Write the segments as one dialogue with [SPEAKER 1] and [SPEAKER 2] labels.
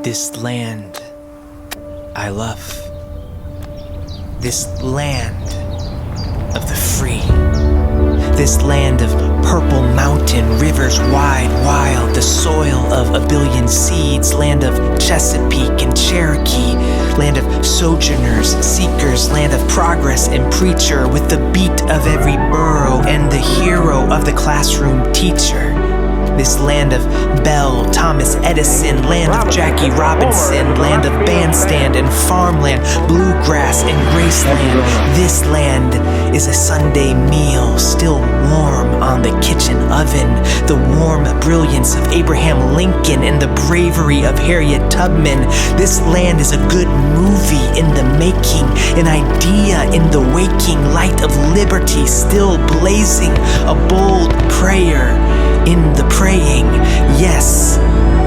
[SPEAKER 1] This land I love. This land of the free. This land of purple mountain, rivers wide, wild, the soil of a billion seeds, land of Chesapeake and Cherokee, land of sojourners, seekers, land of progress and preacher, with the beat of every burro and the hero of the classroom teacher. This land of Bell, Thomas Edison, land of Jackie Robinson, land of bandstand and farmland, bluegrass and graceland. This land is a Sunday meal, still warm on the kitchen oven. The warm brilliance of Abraham Lincoln and the bravery of Harriet Tubman. This land is a good movie in the making, an idea in the waking, light of liberty still blazing, a bold prayer in the praying. Yes,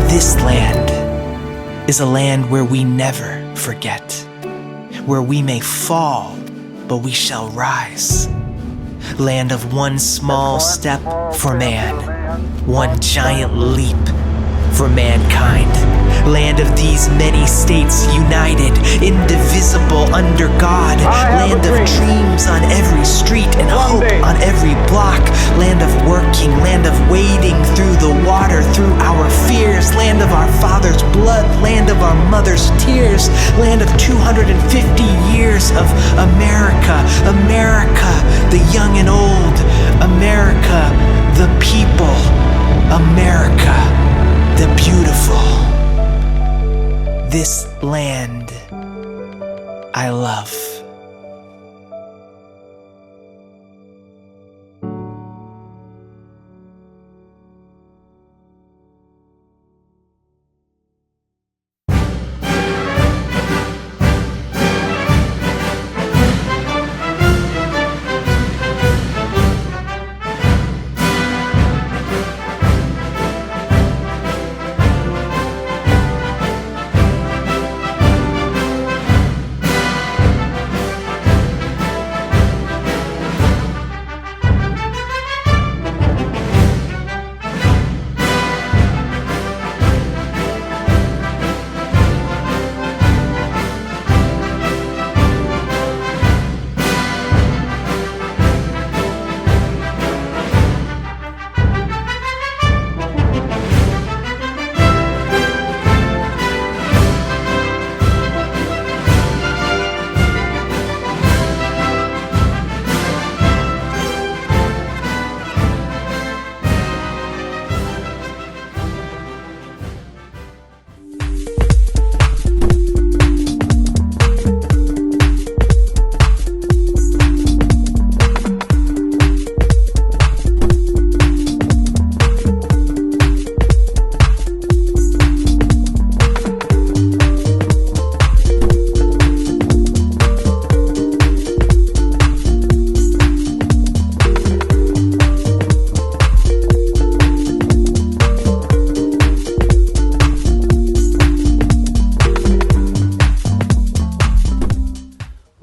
[SPEAKER 1] this land is a land where we never forget, where we may fall, but we shall rise. Land of one small step for man, one giant leap for mankind. Land of these many states united, indivisible under God. Land of dreams on every street and hope on every block. Land of working, land of wading through the water, through our fears. Land of our father's blood, land of our mother's tears. Land of 250 years of America. America, the young and old. America, the people. America, the beautiful. This land I love.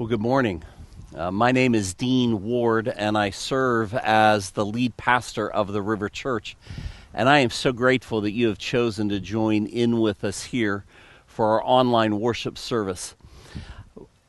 [SPEAKER 2] Good morning. My name is Dean Ward, and I serve as the lead pastor of the River Church. And I am so grateful that you have chosen to join in with us here for our online worship service.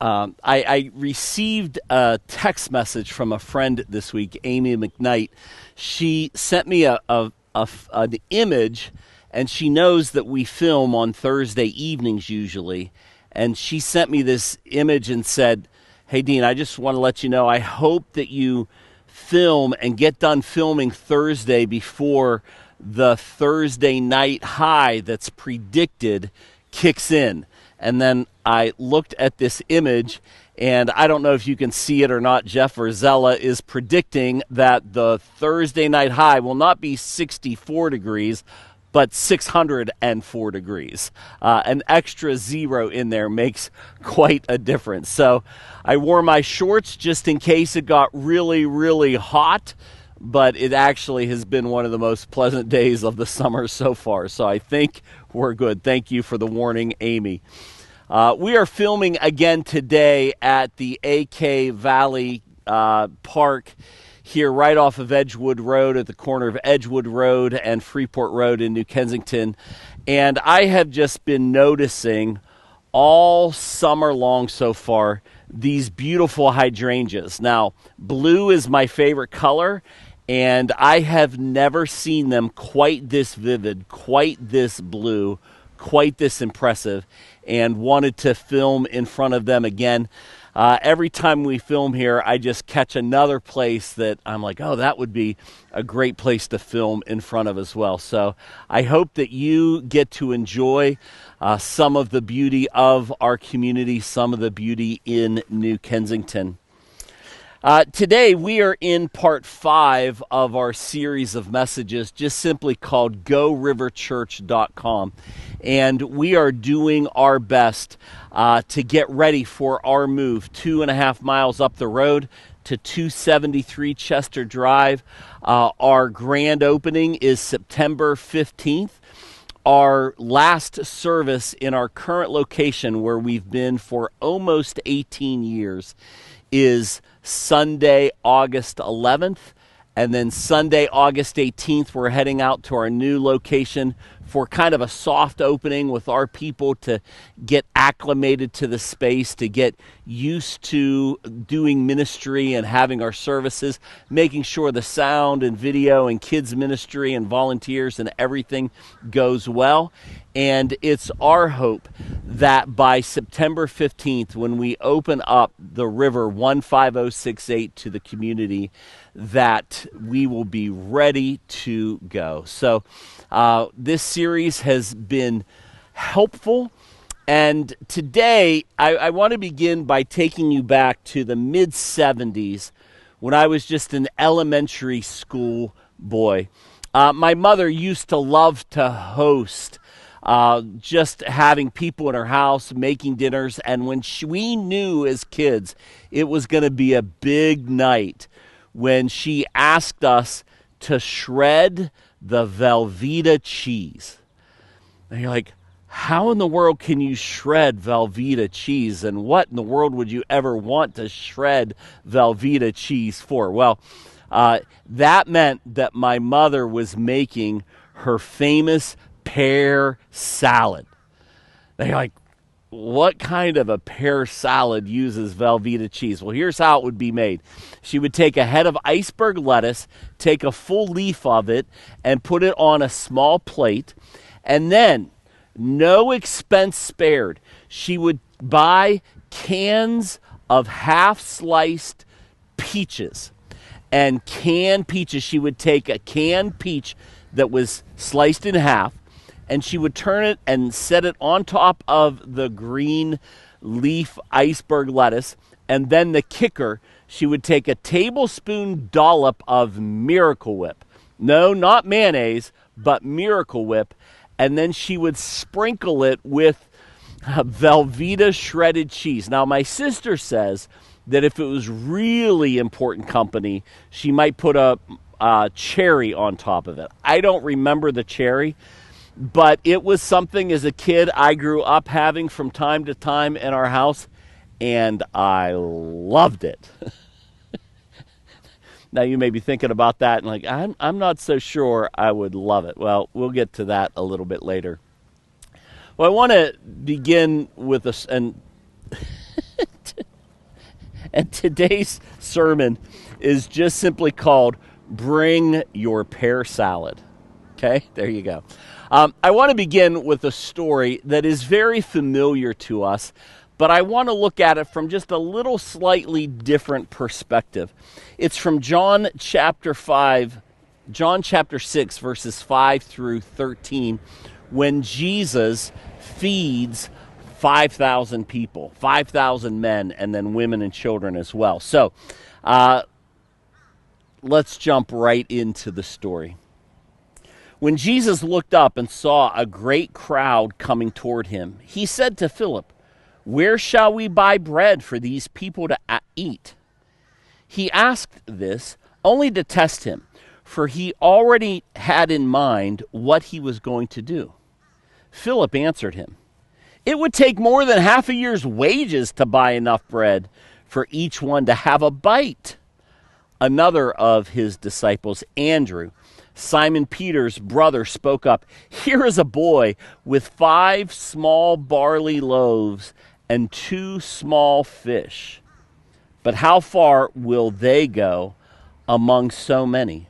[SPEAKER 2] I received a text message from a friend this week, Amy McKnight. She sent me an image, and she knows that we film on Thursday evenings usually. And she sent me this image and said, "Hey, Dean, I just want to let you know, I hope that you film and get done filming Thursday before the Thursday night high that's predicted kicks in." And then I looked at this image, and I don't know if you can see it or not. Jeff Verzella is predicting that the Thursday night high will not be 64 degrees, but 604 degrees. An extra zero in there makes quite a difference. So I wore my shorts just in case it got really, really hot, but it actually has been one of the most pleasant days of the summer so far. So I think we're good. Thank you for the warning, Amy. We are filming again today at the AK Valley Park here right off of Edgewood Road, at the corner of Edgewood Road and Freeport Road in New Kensington. And I have just been noticing all summer long so far these beautiful hydrangeas. Now, blue is my favorite color, and I have never seen them quite this vivid, quite this blue, quite this impressive, and wanted to film in front of them again. Every time we film here, I just catch another place that I'm like, oh, that would be a great place to film in front of as well. So I hope that you get to enjoy some of the beauty of our community, some of the beauty in New Kensington. Today, we are in part 5 of our series of messages, just simply called GoRiverChurch.com. And we are doing our best to get ready for our move 2.5 miles up the road to 273 Chester Drive. Our grand opening is September 15th. Our last service in our current location, where we've been for almost 18 years, is Sunday, August 11th, and then Sunday, August 18th, we're heading out to our new location for kind of a soft opening with our people to get acclimated to the space, to get used to doing ministry and having our services, making sure the sound and video and kids ministry and volunteers and everything goes well. And it's our hope that by September 15th, when we open up the river 15068 to the community, that we will be ready to go. So this series has been helpful. And today, I want to begin by taking you back to the mid-'70s when I was just an elementary school boy. My mother used to love to host just having people in her house, making dinners. And when we knew as kids it was going to be a big night, when she asked us to shred the Velveeta cheese. And you're like, how in the world can you shred Velveeta cheese? And what in the world would you ever want to shred Velveeta cheese for? Well, that meant that my mother was making her famous pear salad. They're like, what kind of a pear salad uses Velveeta cheese? Well, here's how it would be made. She would take a head of iceberg lettuce, take a full leaf of it, and put it on a small plate. And then, no expense spared, she would buy cans of half-sliced peaches. And canned peaches, she would take a canned peach that was sliced in half, and she would turn it and set it on top of the green leaf iceberg lettuce. And then the kicker, she would take a tablespoon dollop of Miracle Whip. No, not mayonnaise, but Miracle Whip. And then she would sprinkle it with Velveeta shredded cheese. Now, my sister says that if it was really important company, she might put a cherry on top of it. I don't remember the cherry, but it was something as a kid I grew up having from time to time in our house, and I loved it. Now you may be thinking about that and like, I'm not so sure I would love it. Well, we'll get to that a little bit later. Well, I want to begin with and today's sermon is just simply called Bring Your Pear Salad. Okay, there you go. I want to begin with a story that is very familiar to us, but I want to look at it from just a little slightly different perspective. It's from John chapter 6, verses 5 through 13, when Jesus feeds 5,000 people, 5,000 men, and then women and children as well. So let's jump right into the story. When Jesus looked up and saw a great crowd coming toward him, he said to Philip, "Where shall we buy bread for these people to eat?" He asked this only to test him, for he already had in mind what he was going to do. Philip answered him, "It would take more than half a year's wages to buy enough bread for each one to have a bite." Another of his disciples, Andrew, Simon Peter's brother spoke up. "Here is a boy with 5 small barley loaves and 2 small fish. But how far will they go among so many?"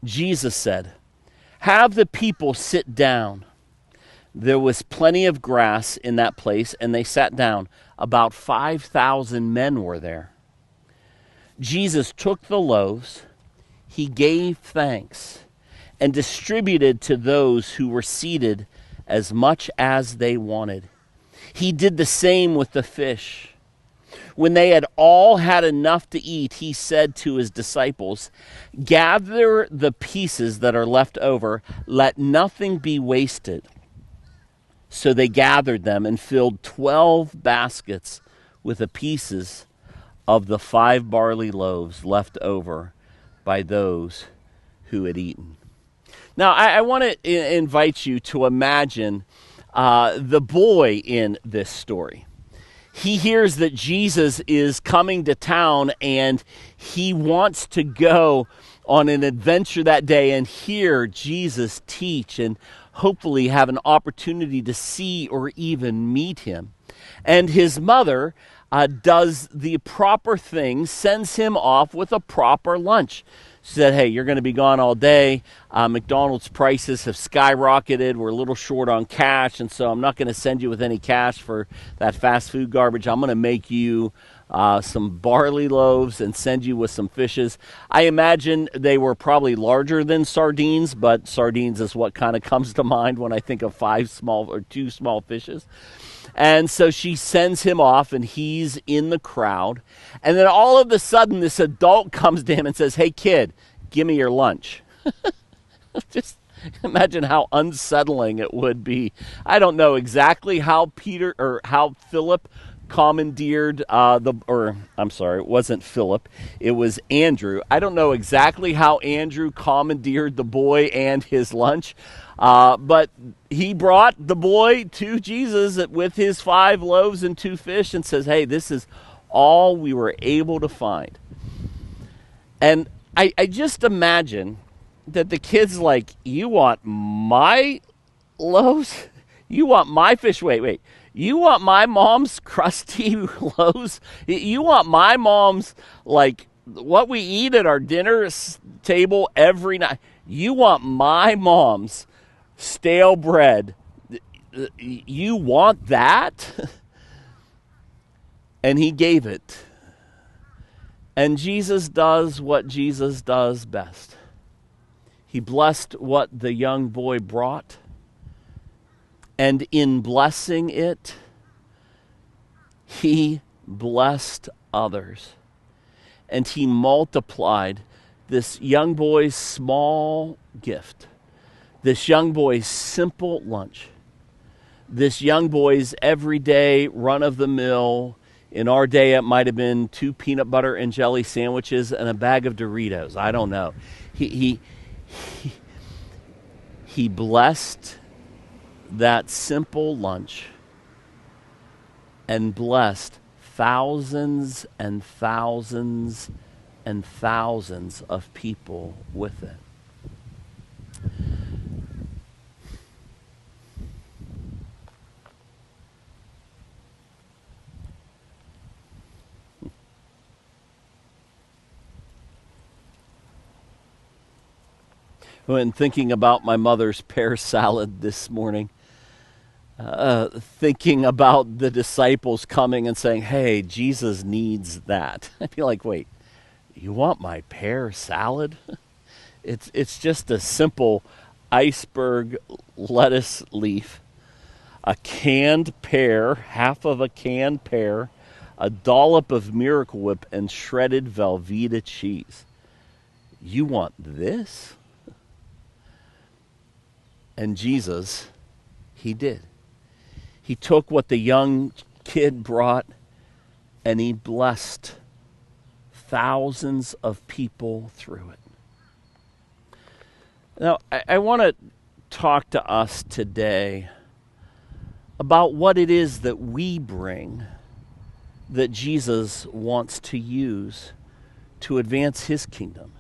[SPEAKER 2] Jesus said, "Have the people sit down." There was plenty of grass in that place, and they sat down. About 5,000 men were there. Jesus took the loaves, he gave thanks, and distributed to those who were seated as much as they wanted. He did the same with the fish. When they had all had enough to eat, he said to his disciples, "Gather the pieces that are left over, let nothing be wasted." So they gathered them and filled 12 baskets with the pieces of the 5 barley loaves left over by those who had eaten. Now, I want to invite you to imagine the boy in this story. He hears that Jesus is coming to town, and he wants to go on an adventure that day and hear Jesus teach and hopefully have an opportunity to see or even meet him. And his mother does the proper thing, sends him off with a proper lunch. She said, "Hey, you're going to be gone all day. McDonald's prices have skyrocketed. We're a little short on cash, and so I'm not going to send you with any cash for that fast food garbage. I'm going to make you some barley loaves and send you with some fishes." I imagine they were probably larger than sardines, but sardines is what kind of comes to mind when I think of 2 small fishes. And so she sends him off, and he's in the crowd. And then all of a sudden, this adult comes to him and says, "Hey, kid, give me your lunch." Just imagine how unsettling it would be. I don't know exactly how Philip commandeered it wasn't Philip, it was Andrew. I don't know exactly how Andrew commandeered the boy and his lunch, but he brought the boy to Jesus with his 5 loaves and 2 fish and says, "Hey, this is all we were able to find." And I just imagine that the kid's like, "You want my loaves? You want my fish? Wait. You want my mom's crusty loaves? You want my mom's, like, what we eat at our dinner table every night? You want my mom's stale bread? You want that?" And he gave it. And Jesus does what Jesus does best. He blessed what the young boy brought. And in blessing it, he blessed others. And he multiplied this young boy's small gift, this young boy's simple lunch, this young boy's everyday run-of-the-mill. In our day, it might have been 2 peanut butter and jelly sandwiches and a bag of Doritos. I don't know. He blessed that simple lunch and blessed thousands and thousands and thousands of people with it. When thinking about my mother's pear salad this morning, thinking about the disciples coming and saying, "Hey, Jesus needs that." I'd be like, "Wait, you want my pear salad?" It's just a simple iceberg lettuce leaf, a canned pear, half of a canned pear, a dollop of Miracle Whip, and shredded Velveeta cheese. You want this? And Jesus, he did. He took what the young kid brought and he blessed thousands of people through it. Now, I want to talk to us today about what it is that we bring that Jesus wants to use to advance his kingdom,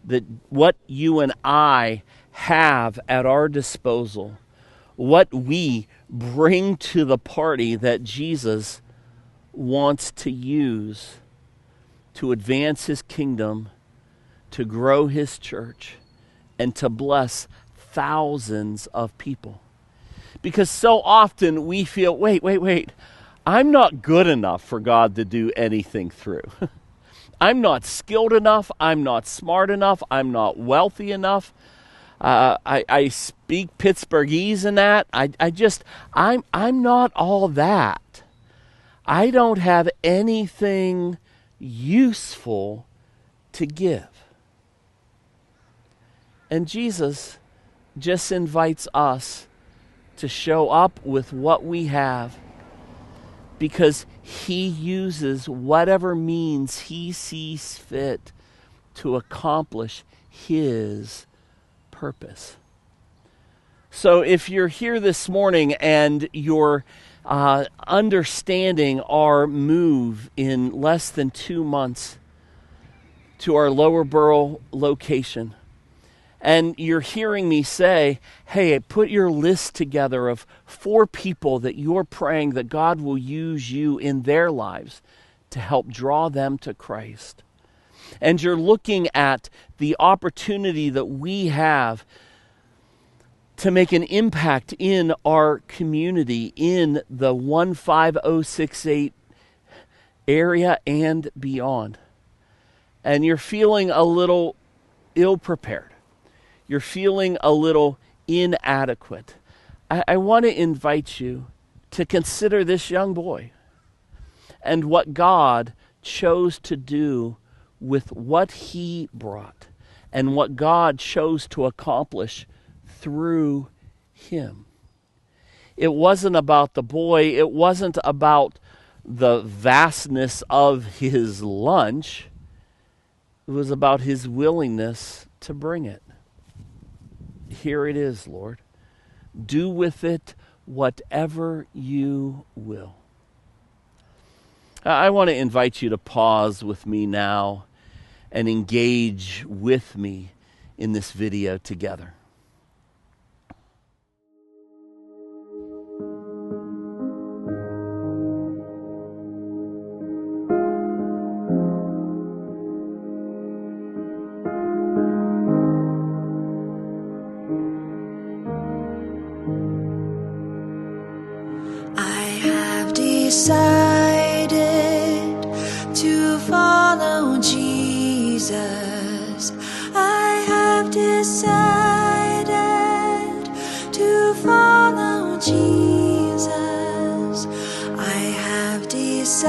[SPEAKER 2] that what you and I have at our disposal, what we bring to the party that Jesus wants to use to advance his kingdom, to grow his church, and to bless thousands of people. Because so often we feel, wait, I'm not good enough for God to do anything through. I'm not skilled enough. I'm not smart enough. I'm not wealthy enough. I speak Pittsburghese and that. I'm not all that. I don't have anything useful to give. And Jesus just invites us to show up with what we have, because he uses whatever means he sees fit to accomplish his purpose. So if you're here this morning and you're understanding our move in less than 2 months to our Lower Borough location, and you're hearing me say, hey, put your list together of 4 people that you're praying that God will use you in their lives to help draw them to Christ. And you're looking at the opportunity that we have to make an impact in our community, in the 15068 area and beyond. And you're feeling a little ill-prepared. You're feeling a little inadequate. I want to invite you to consider this young boy and what God chose to do with what he brought and what God chose to accomplish through him. It wasn't about the boy. It wasn't about the vastness of his lunch. It was about his willingness to bring it. Here it is, Lord. Do with it whatever you will. I want to invite you to pause with me now and engage with me in this video together.
[SPEAKER 3] Decided to follow Jesus. I have decided to follow Jesus. I have decided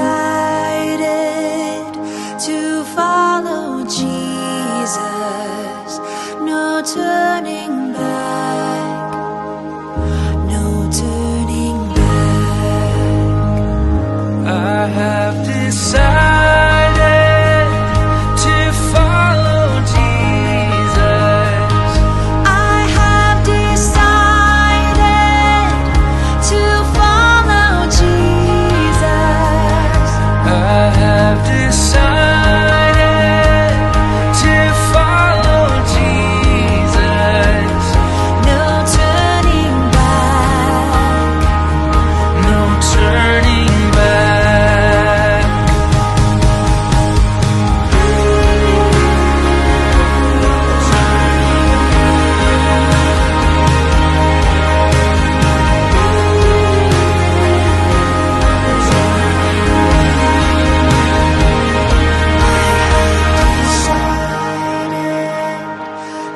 [SPEAKER 3] to follow Jesus. No turning back. No turning back. I have decided to follow Jesus. I have decided to follow Jesus. I have decided to follow Jesus. No turning back. No turning back.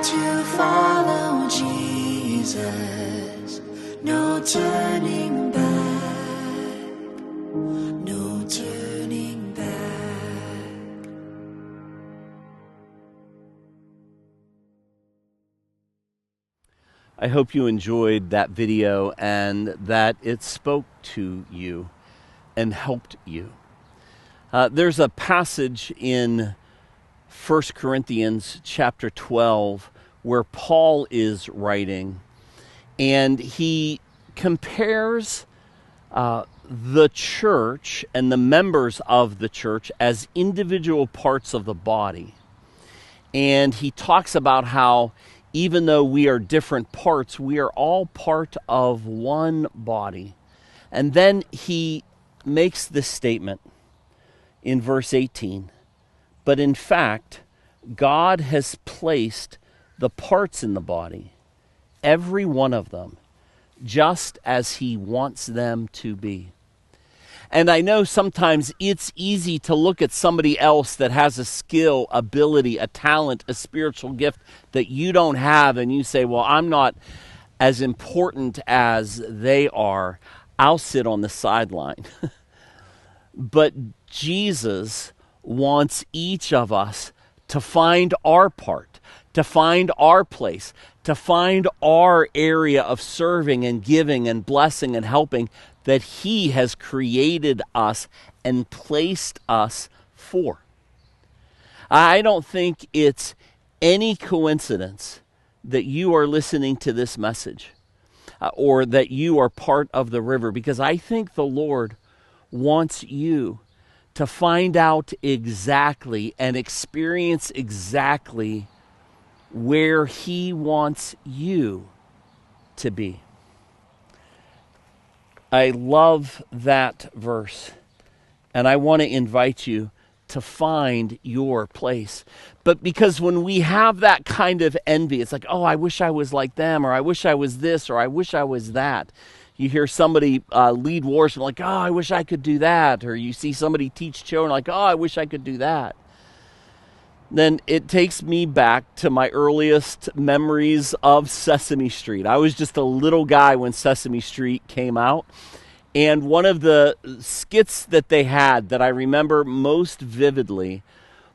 [SPEAKER 3] To follow Jesus, no turning back, no turning back.
[SPEAKER 2] I hope you enjoyed that video and that it spoke to you and helped you. There's a passage in 1 Corinthians chapter 12 where Paul is writing, and he compares the church and the members of the church as individual parts of the body. And he talks about how even though we are different parts, we are all part of one body. And then he makes this statement in verse 18. But in fact, God has placed the parts in the body, every one of them, just as he wants them to be. And I know sometimes it's easy to look at somebody else that has a skill, ability, a talent, a spiritual gift that you don't have, and you say, well, I'm not as important as they are. I'll sit on the sideline. But Jesus wants each of us to find our part, to find our place, to find our area of serving and giving and blessing and helping that he has created us and placed us for. I don't think it's any coincidence that you are listening to this message or that you are part of the river, because I think the Lord wants you to find out exactly and experience exactly where he wants you to be. I love that verse, and I want to invite you to find your place. But because when we have that kind of envy, it's like, oh, I wish I was like them, or I wish I was this, or I wish I was that. You hear somebody lead worship, like, oh, I wish I could do that. Or you see somebody teach children, like, oh, I wish I could do that. Then it takes me back to my earliest memories of Sesame Street. I was just a little guy when Sesame Street came out. And one of the skits that they had that I remember most vividly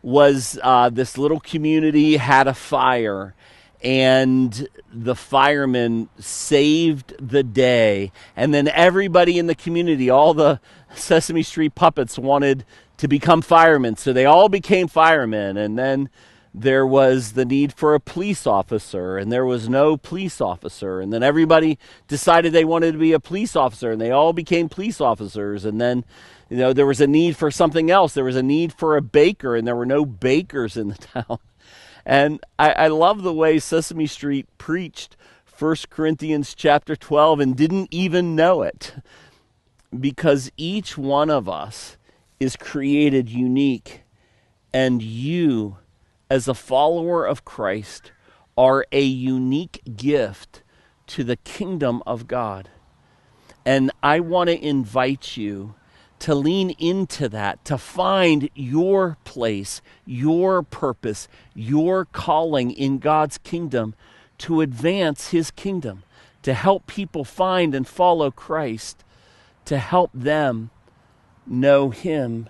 [SPEAKER 2] was this little community had a fire, and the firemen saved the day. And then everybody in the community, all the Sesame Street puppets, wanted to become firemen. So they all became firemen. And then there was the need for a police officer, and there was no police officer. And then everybody decided they wanted to be a police officer, and they all became police officers. And then, there was a need for something else. There was a need for a baker, and there were no bakers in the town. And I love the way Sesame Street preached 1 Corinthians chapter 12 and didn't even know it, because each one of us is created unique, and you, as a follower of Christ, are a unique gift to the kingdom of God. And I want to invite you to lean into that, to find your place, your purpose, your calling in God's kingdom, to advance his kingdom, to help people find and follow Christ, to help them know him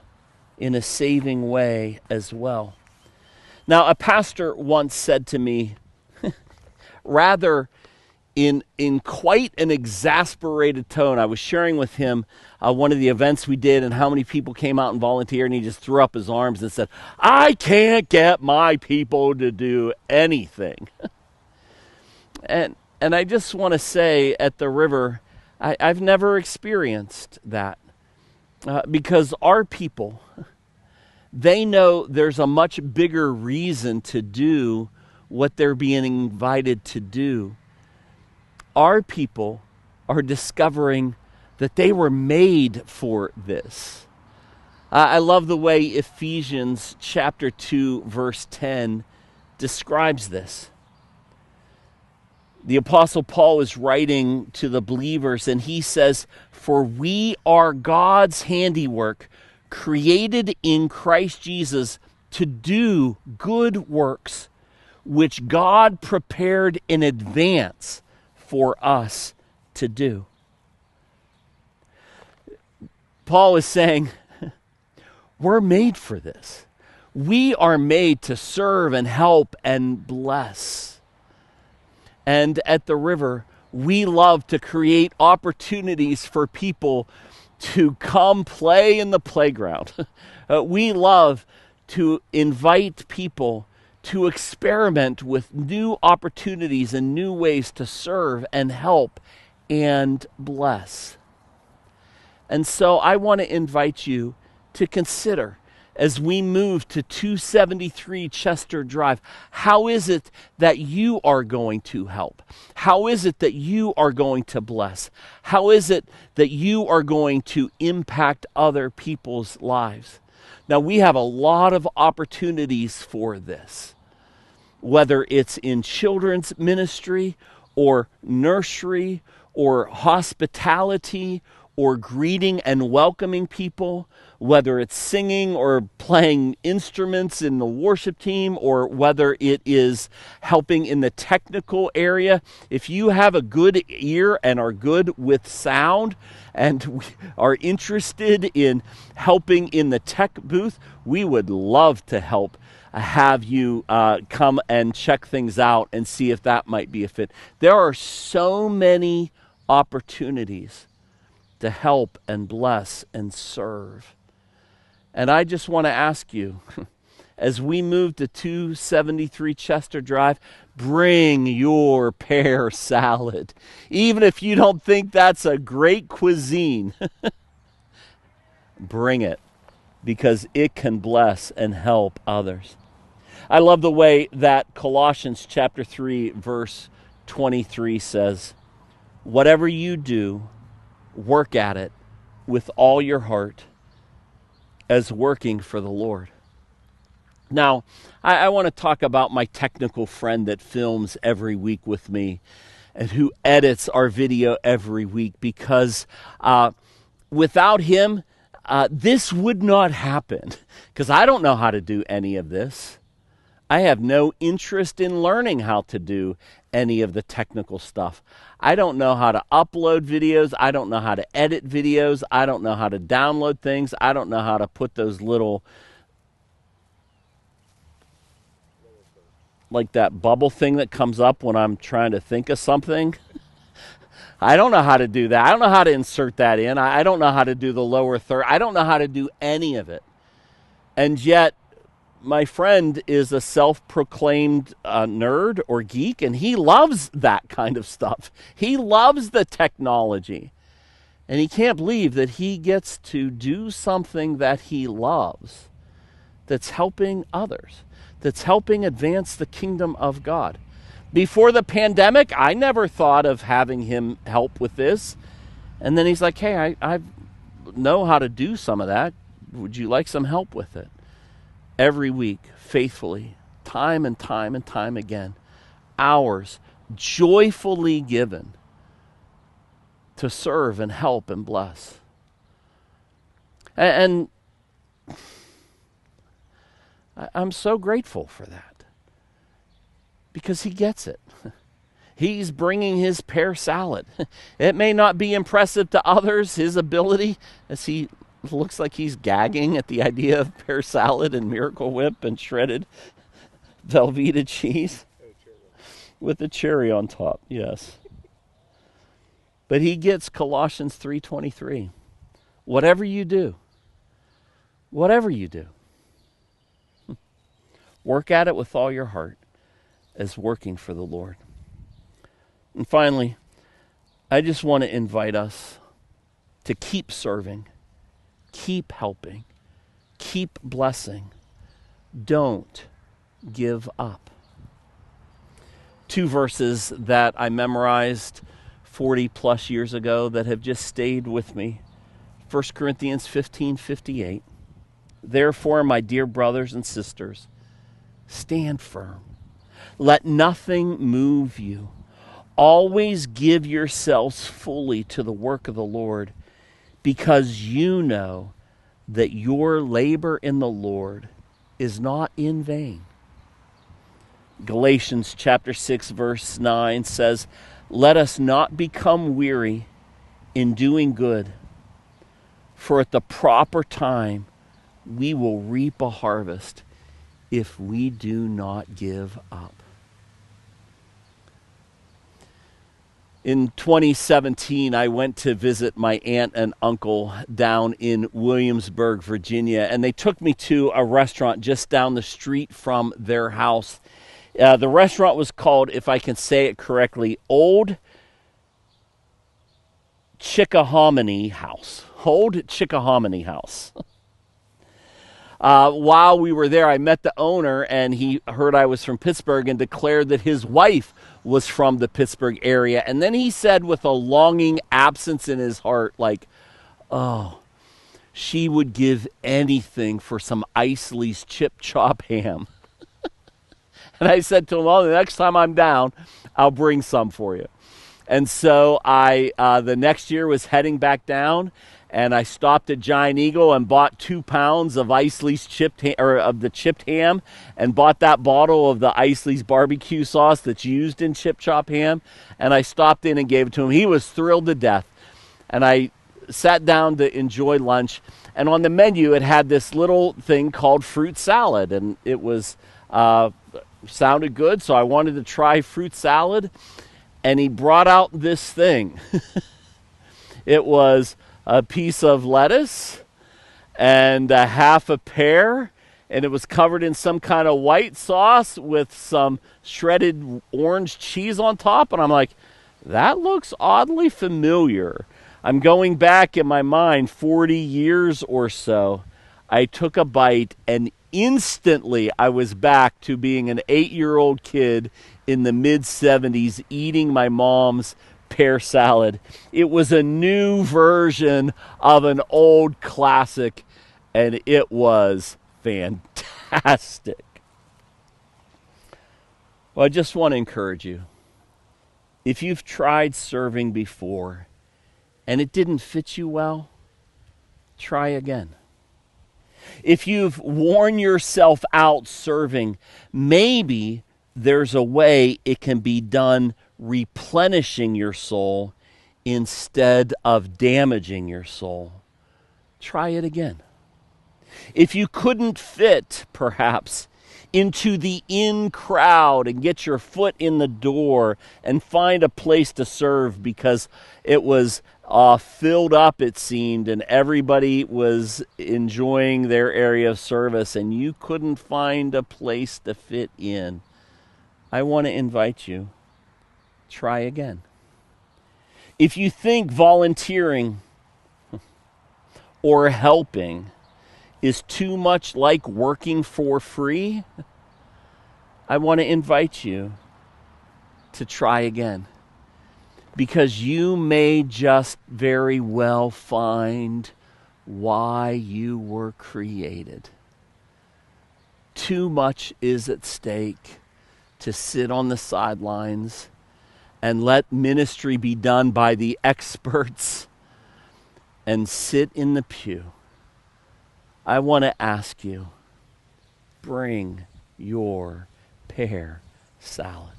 [SPEAKER 2] in a saving way as well. Now, a pastor once said to me, rather in quite an exasperated tone, I was sharing with him one of the events we did and how many people came out and volunteered, and he just threw up his arms and said, I can't get my people to do anything. And I just want to say at the river, I've never experienced that. Because our people, they know there's a much bigger reason to do what they're being invited to do. Our people are discovering that they were made for this. I love the way Ephesians chapter 2, verse 10 describes this. The Apostle Paul is writing to the believers, and he says, for we are God's handiwork, created in Christ Jesus to do good works, which God prepared in advance for us to do. Paul is saying, we're made for this. We are made to serve and help and bless. And at the river, we love to create opportunities for people to come play in the playground. We love to invite people to experiment with new opportunities and new ways to serve and help and bless. And so I want to invite you to consider as we move to 273 Chester Drive, how is it that you are going to help? How is it that you are going to bless? How is it that you are going to impact other people's lives? Now, we have a lot of opportunities for this, whether it's in children's ministry or nursery or hospitality or greeting and welcoming people, whether it's singing or playing instruments in the worship team, or whether it is helping in the technical area. If you have a good ear and are good with sound and are interested in helping in the tech booth, we would love to help have you come and check things out and see if that might be a fit. There are so many opportunities to help and bless and serve. And I just want to ask you, as we move to 273 Chester Drive, bring your pear salad. Even if you don't think that's a great cuisine, bring it, because it can bless and help others. I love the way that Colossians chapter 3, verse 23 says, whatever you do, work at it with all your heart as working for the Lord. Now, I want to talk about my technical friend that films every week with me and who edits our video every week, because without him, this would not happen, because I don't know how to do any of this. I have no interest in learning how to do any of the technical stuff. I don't know how to upload videos. I don't know how to edit videos. I don't know how to download things. I don't know how to put those little, like that bubble thing that comes up when I'm trying to think of something. I don't know how to do that. I don't know how to insert that in. I don't know how to do the lower third. I don't know how to do any of it. And yet, my friend is a self-proclaimed nerd or geek, and he loves that kind of stuff. He loves the technology. And he can't believe that he gets to do something that he loves, that's helping others, that's helping advance the kingdom of God. Before the pandemic, I never thought of having him help with this. And then he's like, hey, I know how to do some of that. Would you like some help with it? Every week, faithfully, time and time and time again, hours joyfully given to serve and help and bless. And I'm so grateful for that, because he gets it. He's bringing his pear salad. It may not be impressive to others, his ability, as he looks like he's gagging at the idea of pear salad and Miracle Whip and shredded Velveeta cheese with a cherry on top. Yes. But he gets Colossians 3:23. Whatever you do, work at it with all your heart as working for the Lord. And finally, I just want to invite us to keep serving, keep helping, keep blessing. Don't give up. 2 verses that I memorized 40 plus years ago that have just stayed with me. 1 Corinthians 15:58. Therefore, my dear brothers and sisters, stand firm. Let nothing move you. Always give yourselves fully to the work of the Lord, because you know that your labor in the Lord is not in vain. Galatians chapter 6 verse 9 says, let us not become weary in doing good, for at the proper time we will reap a harvest if we do not give up. In 2017, I went to visit my aunt and uncle down in Williamsburg, Virginia, and they took me to a restaurant just down the street from their house. The restaurant was called, if I can say it correctly, Old Chickahominy House. Old Chickahominy House. while we were there, I met the owner, and he heard I was from Pittsburgh and declared that his wife was from the Pittsburgh area. And then he said with a longing absence in his heart, like, oh, she would give anything for some Isley's chip chop ham. And I said to him, well, the next time I'm down, I'll bring some for you. And so I, the next year, was heading back down, and I stopped at Giant Eagle and bought 2 pounds of Isley's of the chipped ham, and bought that bottle of the Isley's barbecue sauce that's used in chip chop ham. And I stopped in and gave it to him. He was thrilled to death. And I sat down to enjoy lunch, and on the menu it had this little thing called fruit salad, and it was sounded good, so I wanted to try fruit salad. And he brought out this thing. It was a piece of lettuce and a half a pear, and it was covered in some kind of white sauce with some shredded orange cheese on top. And I'm like, that looks oddly familiar. I'm going back in my mind 40 years or so. I took a bite, and instantly I was back to being an 8-year-old kid in the mid-70s eating my mom's pear salad. It was a new version of an old classic, and it was fantastic. Well, I just want to encourage you. If you've tried serving before and it didn't fit you well, try again. If you've worn yourself out serving, maybe there's a way it can be done replenishing your soul instead of damaging your soul. Try it again. If you couldn't fit, perhaps, into the in crowd and get your foot in the door and find a place to serve because it was filled up, it seemed, and everybody was enjoying their area of service, and you couldn't find a place to fit in, I want to invite you, try again. If you think volunteering or helping is too much like working for free, I want to invite you to try again. Because you may just very well find why you were created. Too much is at stake to sit on the sidelines and let ministry be done by the experts and sit in the pew. I want to ask you, bring your pear salad.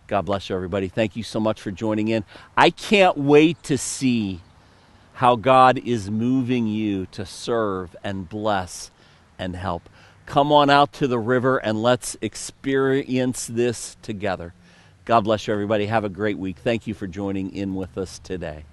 [SPEAKER 2] God bless you, everybody. Thank you so much for joining in. I can't wait to see how God is moving you to serve and bless and help. Come on out to the river and let's experience this together. God bless you, everybody. Have a great week. Thank you for joining in with us today.